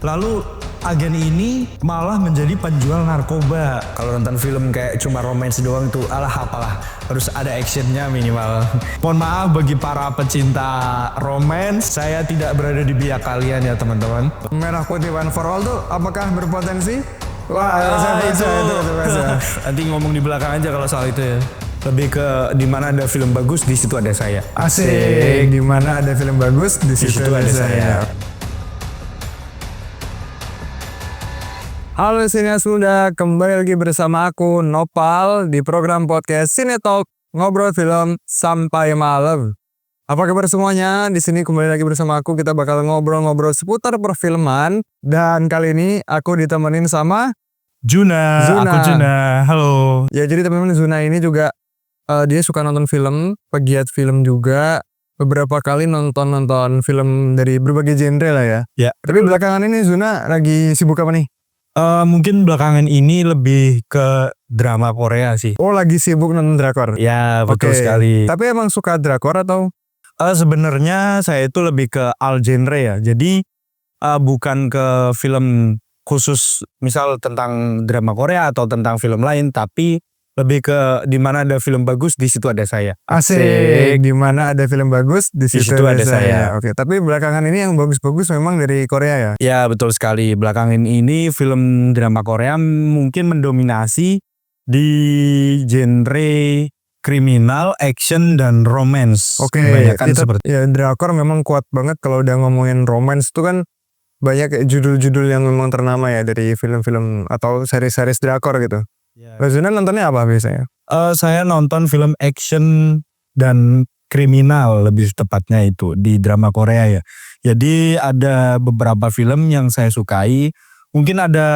Lalu agen ini malah menjadi penjual narkoba. Kalau nonton film kayak cuma romance doang tuh apalah, harus ada actionnya minimal. Mohon maaf bagi para pecinta romance, saya tidak berada di pihak kalian ya teman-teman. Merah Putih One for All tuh apakah berpotensi? Itu. Nanti ngomong di belakang aja kalau soal itu ya. Lebih ke di mana ada film bagus di situ ada saya. Asik. Di mana ada film bagus di situ ada saya. Halo Sineas Muda, kembali lagi bersama aku Nopal di program podcast Cine Talk, ngobrol film sampai malam. Apa kabar semuanya? Di sini kembali lagi bersama aku, kita bakal ngobrol-ngobrol seputar perfilman. Dan kali ini aku ditemenin sama Juna. Aku Juna. Halo. Ya, jadi teman-teman, Juna ini juga dia suka nonton film, pegiat film juga. Beberapa kali nonton film dari berbagai genre lah ya. Ya. Tapi belakangan ini Juna lagi sibuk apa nih? Mungkin belakangan ini lebih ke drama Korea sih. Oh, lagi sibuk nonton drakor? Ya, betul sekali. Tapi emang suka drakor atau? Sebenarnya saya itu lebih ke all genre ya. Jadi bukan ke film khusus misal tentang drama Korea atau tentang film lain, tapi lebih ke di mana ada film bagus di situ ada saya. Asik. Di mana ada film bagus di situ ada saya. Oke, tapi belakangan ini yang bagus-bagus memang dari Korea ya? Ya, betul sekali. Belakangan ini film drama Korea mungkin mendominasi di genre kriminal, action, dan romance. Oke, Kebanyakan seperti ya drakor memang kuat banget kalau udah ngomongin romance tuh kan banyak judul-judul yang memang ternama ya dari film-film atau series-series drakor gitu. Zuna nontonnya apa biasanya? Saya nonton film action dan kriminal lebih tepatnya itu di drama Korea ya. Jadi ada beberapa film yang saya sukai. Mungkin ada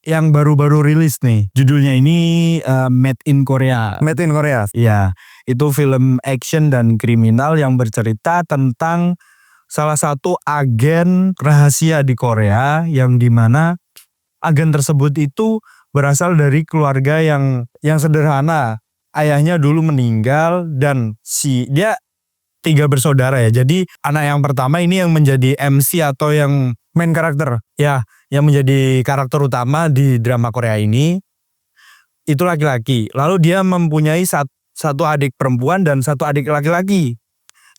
yang baru-baru rilis nih. Judulnya ini Made in Korea. Made in Korea? Iya, itu film action dan kriminal yang bercerita tentang salah satu agen rahasia di Korea yang dimana agen tersebut itu berasal dari keluarga yang sederhana. Ayahnya dulu meninggal dan dia 3 bersaudara ya. Jadi anak yang pertama ini yang menjadi MC atau yang main karakter. Ya, yang menjadi karakter utama di drama Korea ini itu laki-laki. Lalu dia mempunyai satu adik perempuan dan satu adik laki-laki.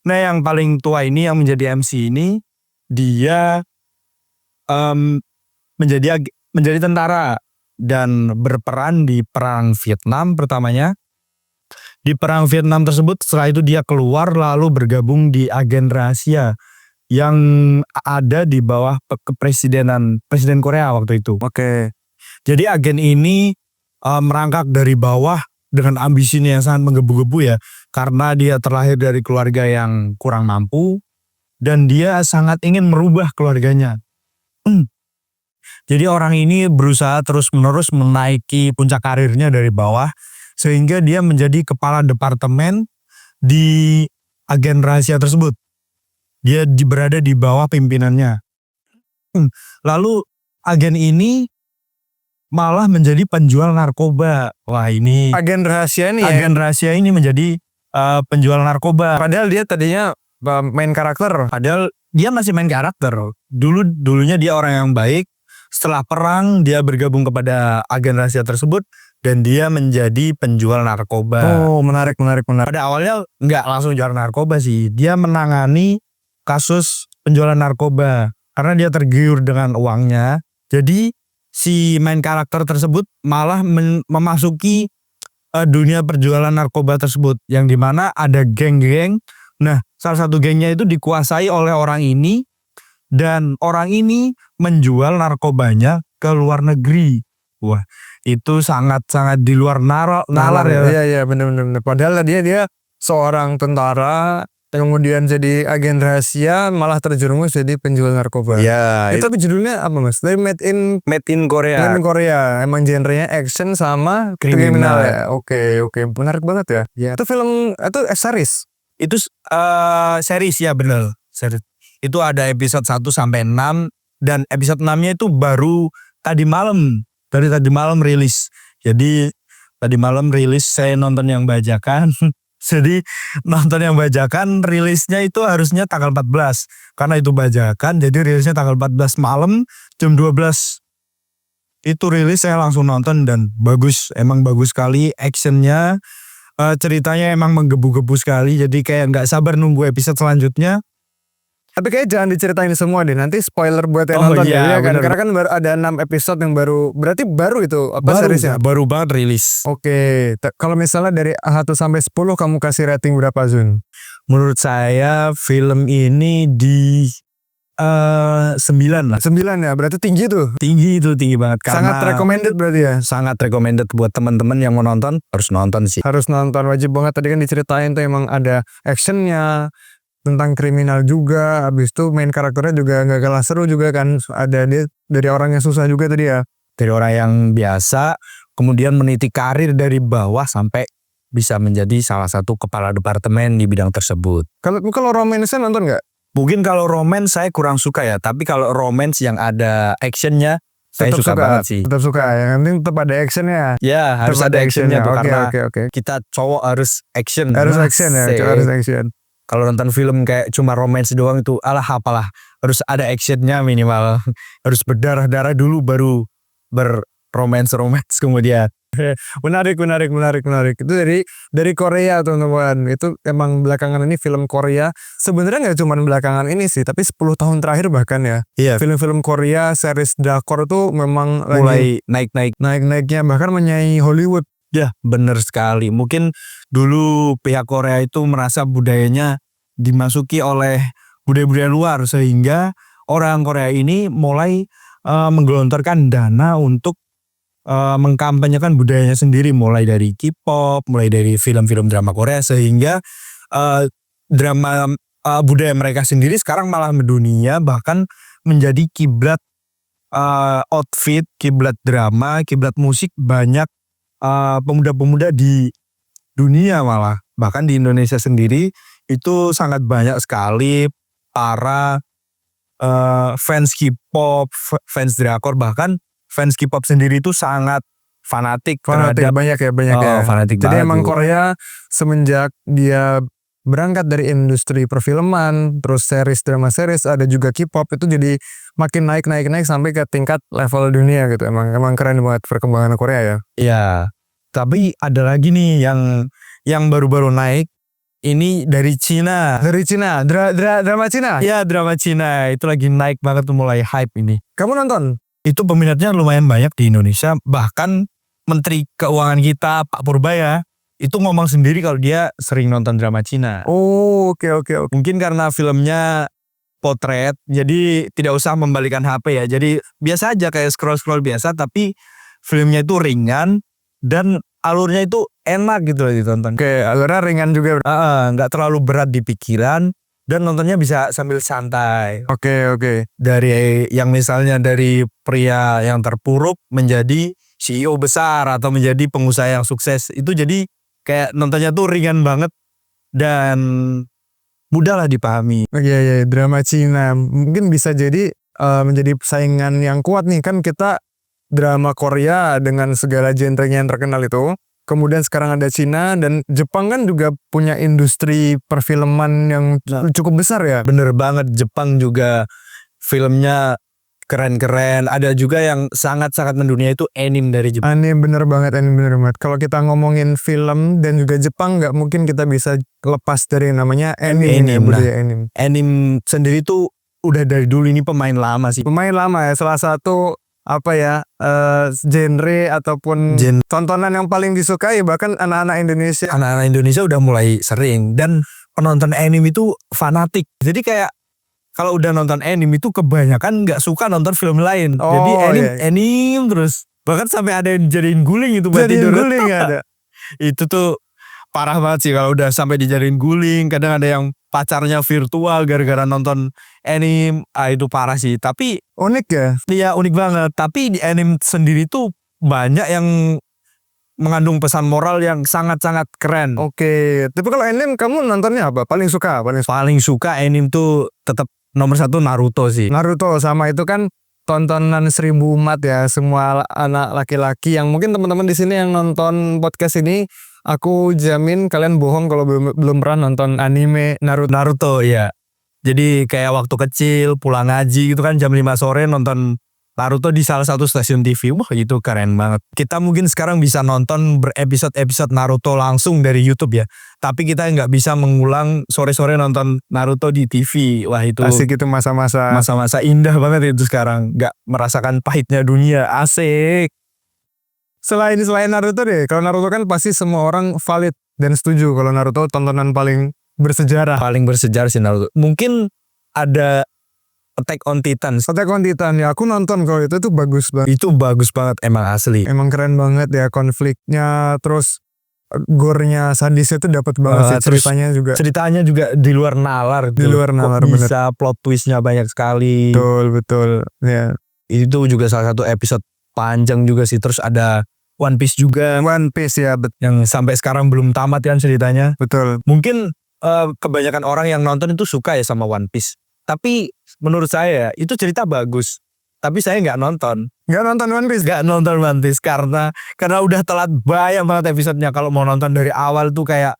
Nah, yang paling tua ini yang menjadi MC ini dia menjadi tentara dan berperan di perang Vietnam pertamanya. Di perang Vietnam tersebut setelah itu dia keluar lalu bergabung di agen rahasia yang ada di bawah kepresidenan Presiden Korea waktu itu. Oke. Jadi agen ini merangkak dari bawah dengan ambisinya yang sangat menggebu-gebu ya. Karena dia terlahir dari keluarga yang kurang mampu dan dia sangat ingin merubah keluarganya. Jadi orang ini berusaha terus-menerus menaiki puncak karirnya dari bawah sehingga dia menjadi kepala departemen di agen rahasia tersebut. Dia berada di bawah pimpinannya. Lalu agen ini malah menjadi penjual narkoba. Wah, ini agen rahasia nih. Agen rahasia ini menjadi penjual narkoba. Padahal dia tadinya main karakter. Padahal dia masih main karakter. Dulunya dia orang yang baik. Setelah perang dia bergabung kepada agen rahasia tersebut dan dia menjadi penjual narkoba. Oh, menarik. Pada awalnya nggak langsung jual narkoba sih. Dia menangani kasus penjualan narkoba karena dia tergiur dengan uangnya. Jadi si main karakter tersebut malah memasuki dunia perjualan narkoba tersebut yang dimana ada geng-geng. Nah, salah satu gengnya itu dikuasai oleh orang ini. Dan orang ini menjual narkobanya ke luar negeri. Wah, itu sangat-sangat di luar nalar ya. Iya, benar. Padahal dia seorang tentara, kemudian jadi agen rahasia, malah terjerumus jadi penjual narkoba. Iya. Itu judulnya apa Mas? Dari Made in Korea. Made in Korea. Emang genrenya action sama kriminal ya. Oke. Menarik banget ya. Itu film, itu series? Itu series ya, bener. Series. Itu ada episode 1 sampai 6 dan episode 6-nya itu baru tadi malam rilis. Jadi tadi malam rilis saya nonton yang bajakan Jadi nonton yang bajakan rilisnya itu harusnya tanggal 14. Karena itu bajakan jadi rilisnya tanggal 14 malam jam 12. Itu rilis saya langsung nonton dan bagus. Emang bagus sekali actionnya. Ceritanya emang menggebu-gebu sekali. Jadi kayak gak sabar nunggu episode selanjutnya. Tapi kayaknya jangan diceritain semua deh. Nanti spoiler buat yang Oh nonton iya, ya kan. bener. Karena kan baru ada 6 episode yang baru. Berarti baru itu apa seriesnya? Baru banget rilis. Oke, kalau misalnya dari 1 sampai 10 kamu kasih rating berapa, Zun? Menurut saya film ini di 9 lah. 9 ya, berarti tinggi tuh. Tinggi banget. Sangat Karena recommended berarti ya. sangat recommended buat teman-teman yang mau nonton, harus nonton sih. Harus nonton, wajib banget. Tadi kan diceritain tuh emang ada actionnya, tentang kriminal juga. Habis itu main karakternya juga gak kalah seru juga kan. Ada dia dari orang yang susah juga tadi ya. Dari orang yang biasa, kemudian meniti karir dari bawah sampai bisa menjadi salah satu kepala departemen di bidang tersebut. Kalau romance-nya nonton gak? Mungkin kalau romance saya kurang suka ya, tapi kalau romance yang ada actionnya saya suka banget sih. Tetap suka, yang penting tetap ada actionnya. Ya harus Tetap ada actionnya tuh, karena Oke. kita cowok harus action. Harus action ya, Asik. harus action. Kalau nonton film kayak cuma romance doang itu apalah, harus ada actionnya minimal. Harus berdarah-darah dulu baru berromance kemudian. Menarik. Itu dari Korea teman-teman. Itu emang belakangan ini film Korea. Sebenarnya nggak cuma belakangan ini sih, tapi 10 tahun terakhir bahkan ya. Iya, Film-film Korea, series drakor tuh memang mulai naik-naik. naik-naiknya bahkan menyaingi Hollywood. Ya, bener sekali. Mungkin dulu pihak Korea itu merasa budayanya dimasuki oleh budaya-budaya luar sehingga orang Korea ini mulai menggelontorkan dana untuk mengkampanyekan budayanya sendiri, mulai dari K-pop, mulai dari film-film drama Korea sehingga drama budaya mereka sendiri sekarang malah mendunia, bahkan menjadi kiblat outfit, kiblat drama, kiblat musik banyak pemuda-pemuda di dunia, malah bahkan di Indonesia sendiri itu sangat banyak sekali para fans K-pop, fans drakor, bahkan fans K-pop sendiri itu sangat fanatik terhadap banyak ya. fanatik Jadi banget emang tuh. Korea semenjak dia berangkat dari industri perfilman, terus series, drama series, ada juga K-pop, itu jadi makin naik sampai ke tingkat level dunia gitu. Emang keren banget perkembangan Korea ya. Iya. Tapi ada lagi nih yang baru-baru naik. Ini dari Cina. Dari Cina, drama Cina. Iya, drama Cina itu lagi naik banget tuh, mulai hype ini. Kamu nonton? Itu peminatnya lumayan banyak di Indonesia. Bahkan Menteri Keuangan kita Pak Purbaya itu ngomong sendiri kalau dia sering nonton drama Cina. Oh, oke. Mungkin karena filmnya potret, jadi tidak usah membalikan HP ya. Jadi biasa aja kayak scroll biasa, tapi filmnya itu ringan dan alurnya itu enak gitu loh ditonton. Oke, alurnya ringan juga. Nggak terlalu berat di pikiran dan nontonnya bisa sambil santai. Oke. Dari yang misalnya dari pria yang terpuruk menjadi CEO besar atau menjadi pengusaha yang sukses, itu jadi kayak nontonnya tuh ringan banget dan mudah lah dipahami. Iya, drama Cina mungkin bisa jadi menjadi saingan yang kuat nih, kan kita drama Korea dengan segala genrenya yang terkenal itu, kemudian sekarang ada Cina dan Jepang kan juga punya industri perfilman yang cukup besar ya. Bener banget, Jepang juga filmnya keren-keren. Ada juga yang sangat-sangat mendunia itu anime dari Jepang. Anime bener banget. Kalau kita ngomongin film dan juga Jepang, nggak mungkin kita bisa lepas dari namanya anime. Budaya anime. Anime sendiri tuh udah dari dulu, ini pemain lama sih. Pemain lama ya, salah satu genre ataupun tontonan yang paling disukai bahkan anak-anak Indonesia. Anak-anak Indonesia udah mulai sering, dan penonton anime itu fanatik. Jadi kayak kalau udah nonton anime itu kebanyakan nggak suka nonton film lain. Jadi anime terus. Bahkan sampai ada yang jadiin guling itu buat tidur. Guling ada. Itu tuh parah banget sih kalau udah sampai dijadiin guling. Kadang ada yang pacarnya virtual gara-gara nonton anime. Itu parah sih. Tapi unik ya? Iya, unik banget. Tapi di anime sendiri tuh banyak yang mengandung pesan moral yang sangat-sangat keren. Oke. Tapi kalau anime kamu nontonnya apa? Paling suka anime tuh tetap nomor 1 Naruto sih. Naruto, sama itu kan tontonan 1000 umat ya. Semua anak laki-laki yang mungkin teman-teman di sini yang nonton podcast ini Aku jamin kalian bohong kalau belum pernah nonton anime Naruto. Naruto ya. Jadi kayak waktu kecil pulang ngaji gitu kan jam 5 sore nonton Naruto di salah satu stasiun TV. Wah itu keren banget. Kita mungkin sekarang bisa nonton berepisode-episode Naruto langsung dari YouTube ya. Tapi kita nggak bisa mengulang sore-sore nonton Naruto di TV. Wah itu Asik itu masa-masa. masa-masa indah banget itu sekarang. Nggak merasakan pahitnya dunia. Asik. Selain Naruto deh, kalau Naruto kan pasti semua orang valid dan setuju kalau Naruto tontonan paling bersejarah. Paling bersejarah sih Naruto. Mungkin ada Attack on Titan. Attack on Titan ya, aku nonton kalau itu tuh bagus banget. Itu bagus banget emang asli. Emang keren banget ya konfliknya, terus gore-nya, sadisnya tuh dapat banget sih, Terus ceritanya juga. juga di luar nalar. Di luar nalar, Kok bener. bisa plot twistnya banyak sekali. Betul ya. Itu juga salah satu episode panjang juga sih. Terus ada One Piece juga One Piece ya, yang sampai sekarang belum tamat kan ceritanya. betul. Mungkin kebanyakan orang yang nonton itu suka ya sama One Piece. Tapi menurut saya itu cerita bagus. Tapi saya nggak nonton. Nggak nonton One Piece? Nggak nonton One Piece karena udah telat banyak banget episodenya. Kalau mau nonton dari awal tuh kayak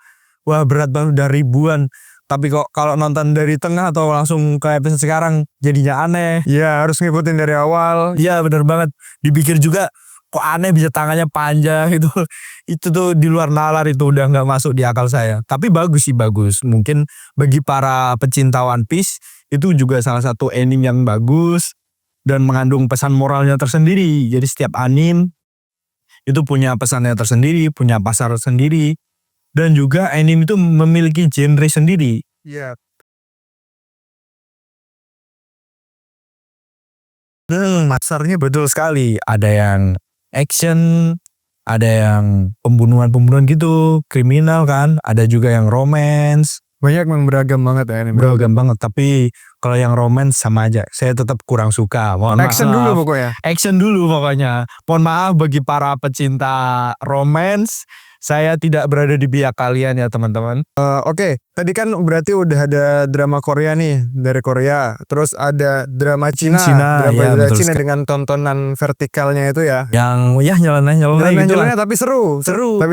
wah berat banget, udah ribuan. Tapi kok kalau nonton dari tengah atau langsung ke episode sekarang jadinya aneh. Ya harus ngikutin dari awal. Iya bener banget. Dipikir juga kok aneh bisa tangannya panjang itu. Itu tuh di luar nalar, itu udah nggak masuk di akal saya. Tapi bagus sih, bagus. Mungkin bagi para pecinta One Piece itu juga salah satu anime yang bagus dan mengandung pesan moralnya tersendiri. Jadi setiap anime itu punya pesannya tersendiri, punya pasar sendiri. Dan juga anime itu memiliki genre sendiri. Iya. Pasarnya betul sekali. Ada yang action, ada yang pembunuhan gitu, kriminal kan. Ada juga yang romance. Banyak yang beragam banget ya ini. Beragam banget. Tapi kalau yang romance sama aja. Saya tetap kurang suka. Mohon Action maaf. dulu pokoknya. Action dulu pokoknya. Mohon maaf bagi para pecinta romance. Saya tidak berada di pihak kalian ya teman-teman. Oke, tadi kan berarti udah ada drama Korea nih dari Korea, terus ada drama Cina, Cina, ya, drama betul Cina sekali. dengan tontonan vertikalnya itu ya. Yang ya nyeleneh gitu lah. Jalan-jalannya tapi seru. Seru.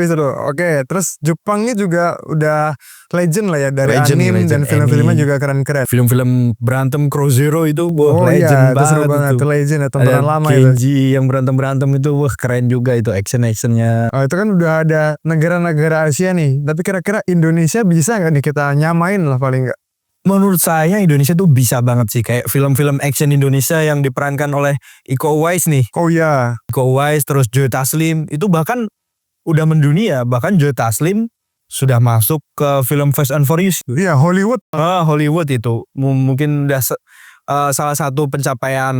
Oke, terus Jepangnya juga udah legend lah ya dari Legend, anime dan legend film-filmnya anime. juga keren-keren. Film-film berantem Crow Zero itu wah Iya, legend itu seru banget banget, itu. itu legend ya, tontonan Ada lama itu. Kenji yang berantem itu wah keren juga itu action-actionnya. Oh, itu kan udah ada negara-negara Asia nih, tapi kira-kira Indonesia bisa nggak nih kita nyamain lah paling nggak? Menurut saya Indonesia tuh bisa banget sih, kayak film-film action Indonesia yang diperankan oleh Iko Uwais nih. Oh iya, Iko Uwais terus Joe Taslim itu bahkan udah mendunia. Bahkan Joe Taslim sudah masuk ke film Fast and Furious. iya Hollywood. Hollywood itu mungkin udah salah satu pencapaian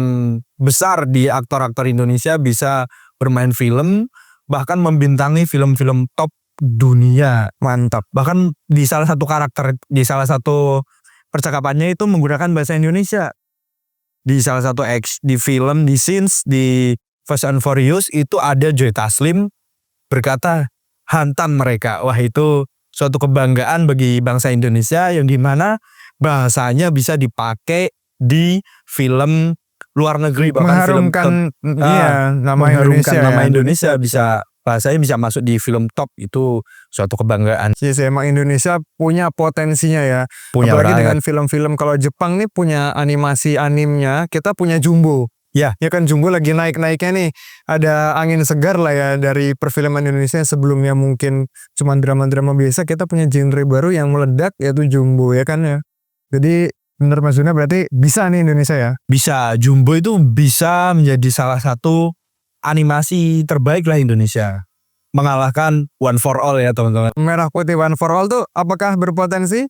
besar di aktor-aktor Indonesia bisa bermain film, bahkan membintangi film-film top dunia. Mantap. Bahkan di salah satu karakter, di salah satu percakapannya itu menggunakan bahasa Indonesia. Di salah satu di film, di scenes di Fast and Furious itu ada Joe Taslim berkata hantam mereka. Wah itu suatu kebanggaan bagi bangsa Indonesia yang dimana bahasanya bisa dipakai di film luar negeri, bahkan Mengharumkan nama mengharumkan Indonesia. nama ya. Indonesia bisa bahasanya bisa masuk di film top, itu suatu kebanggaan. Iya sih, emang Indonesia punya potensinya ya. Punya Apalagi banget. dengan film-film, kalau Jepang nih punya animasi animnya, kita punya Jumbo. Ya. Ya kan Jumbo lagi naik-naiknya nih. Ada angin segar lah ya dari perfilman Indonesia yang sebelumnya mungkin cuma drama-drama biasa, kita punya genre baru yang meledak yaitu Jumbo ya kan ya. Jadi bener Mas Zuna, berarti bisa nih Indonesia ya. Bisa, Jumbo itu bisa menjadi salah satu animasi terbaik lah Indonesia. Mengalahkan One for All ya teman-teman. Merah Putih One for All tuh apakah berpotensi?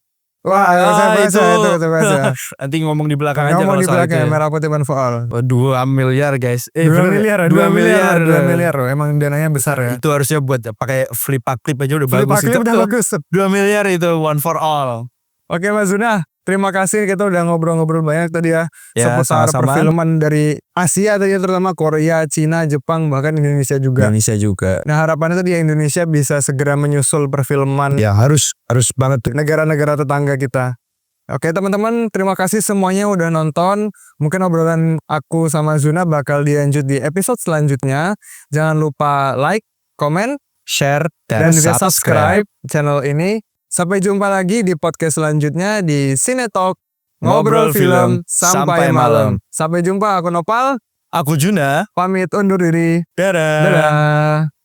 Wah, saya itu. bahasa. Nanti ngomong di belakang aja Ngomong kalau di soal belakang itu ya. Merah Putih One for All. 2 miliar guys. 2 miliar, 2 miliar, 2 2 miliar loh. Emang dananya besar ya. Itu harusnya buat pakai flip clip aja udah Flip bagus. Clip Itu udah tuh. bagus. 2 miliar itu One for All. Oke Mas Zuna, terima kasih, kita udah ngobrol-ngobrol banyak tadi ya. Ya, Seputar sama-sama. perfilman dari Asia tadi, terutama Korea, Cina, Jepang, bahkan Indonesia juga. Indonesia juga. Nah harapannya tadi ya Indonesia bisa segera menyusul perfilman Ya harus banget tuh. negara-negara tetangga kita. Oke teman-teman, terima kasih semuanya udah nonton. Mungkin obrolan aku sama Zuna bakal dilanjut di episode selanjutnya. Jangan lupa like, komen, share, dan juga subscribe channel ini. Sampai jumpa lagi di podcast selanjutnya di Cinetalk Ngobrol Film Sampai Malam. Sampai jumpa, aku Nopal. Aku Juna. Pamit undur diri. Dadah. Dadah.